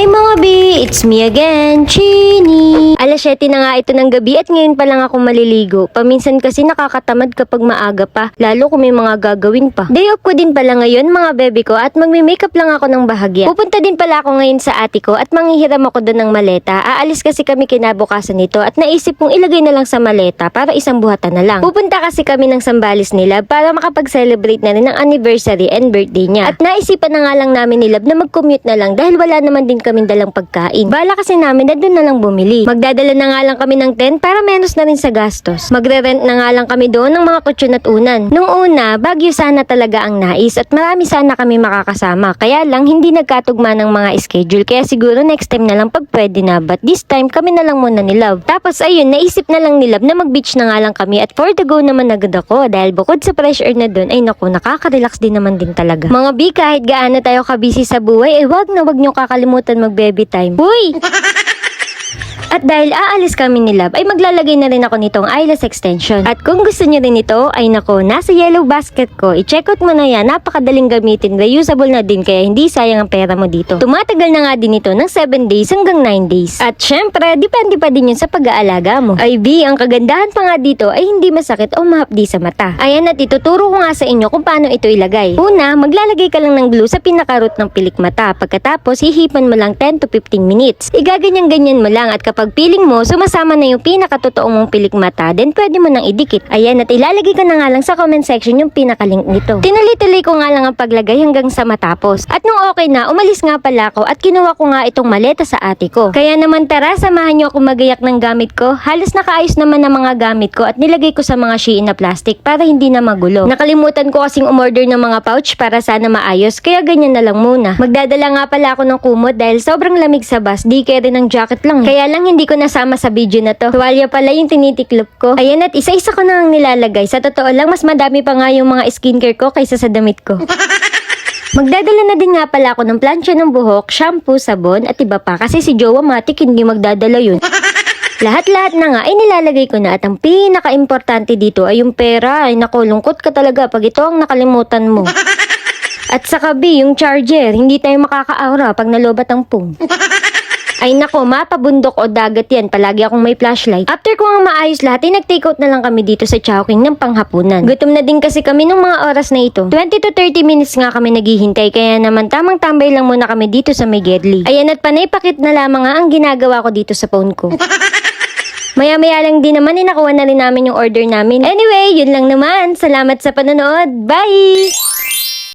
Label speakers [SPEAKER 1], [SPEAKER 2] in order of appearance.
[SPEAKER 1] Hi mga B! It's me again, Chini! Alas 7 na nga ito ng gabi at ngayon pa lang ako maliligo. Paminsan kasi nakakatamad kapag maaga pa, lalo kung may mga gagawin pa. Day off ko din pala ngayon mga bebe ko at magme-makeup lang ako ng bahagya. Pupunta din pala ako ngayon sa ate ko at manghihiram ako doon ng maleta. Aalis kasi kami kinabukasan nito at naisip kong ilagay na lang sa maleta para isang buhatan na lang. Pupunta kasi kami ng Sambales ni Love para makapag-celebrate na rin ng anniversary and birthday niya. At naisipan na nga lang namin ni Love na mag-commute na lang dahil wala naman din kaming dalang pagkain. Bala kasi namin na doon na lang bumili. Magdadala na nga lang kami ng tent para menos na rin sa gastos. Magre-rent na nga lang kami doon ng mga kutsyon at unan. Nung una, Baguio sana talaga ang nais at marami sana kami makakasama. Kaya lang hindi nagkatugma ng mga schedule. Kaya siguro next time na lang pag pwede na. But this time kami na lang muna ni Love. Tapos ayun, naisip na lang ni Love na mag-beach na nga lang kami at for the go naman agad ako dahil bukod sa fresh air na doon ay naku, nakaka-relax din naman din talaga. Mga B, kahit gaano tayo kabisi sa buhay, wag nyo kakalimutan mag-baby time. Uy! At dahil aalis kami ni Love, ay maglalagay na rin ako nitong eyelash extension. At kung gusto nyo rin ito, ay nako, nasa yellow basket ko. I-check out mo na yan, napakadaling gamitin, reusable na din, kaya hindi sayang ang pera mo dito. Tumatagal na nga din ito ng 7 days hanggang 9 days. At syempre, depende pa din yun sa pag-aalaga mo. Ay B, ang kagandahan pa nga dito ay hindi masakit o mahapdi sa mata. Ayan, at ituturo ko nga sa inyo kung paano ito ilagay. Una, maglalagay ka lang ng glue sa pinaka-root ng pilik mata. Pagkatapos, hihipan mo lang 10 to 15 minutes. Igaganyan-ganyan mo lang at kapag piling mo, sumasama na yung pinakatotoo mong pilik mata, then pwede mo nang idikit. Ayan, at ilalagay ko na nga lang sa comment section yung pinaka-link nito. Tinuloy-tuloy ko nga lang ang paglagay hanggang sa matapos. At nung okay na, umalis nga pala ako at kinuha ko nga itong maleta sa ate ko. Kaya naman tara, samahan nyo ako magayak ng gamit ko. Halos nakaayos naman ang mga gamit ko at nilagay ko sa mga Shein na plastic para hindi na magulo. Nakalimutan ko kasing umorder ng mga pouch para sana maayos, kaya ganyan na lang muna. Magdadala nga pala ako ng kumot dahil sobrang lamig sa bus, di kaya rin ng jacket lang. Kaya lang hindi ko nasama sa video na to. Tuwalya pala yung tinitiklop ko. Ayan, at isa-isa ko na ang nilalagay. Sa totoo lang, mas madami pa nga yung mga skincare ko kaysa sa damit ko. Magdadala na din nga pala ako ng plancha ng buhok, shampoo, sabon at iba pa kasi si Jowa Matic hindi magdadala yun. Lahat-lahat na nga ay nilalagay ko na at ang pinaka-importante dito ay yung pera. Ay naku, lungkot ka talaga pag ito ang nakalimutan mo. At saka B, yung charger, hindi tayo makaka-aura pag nalobat ang pung. Ay nako, mapabundok o dagat yan, palagi akong may flashlight. After ko nga maayos lahat, ay nag-take out na lang kami dito sa Chowking ng panghapunan. Gutom na din kasi kami nung mga oras na ito. 20 to 30 minutes nga kami naghihintay, kaya naman tamang tambay lang muna kami dito sa may Gedli. Ayan, at panay pakit na lamang nga ang ginagawa ko dito sa phone ko. Maya-maya lang din naman, nakuha na rin namin yung order namin. Anyway, yun lang naman. Salamat sa panonood. Bye!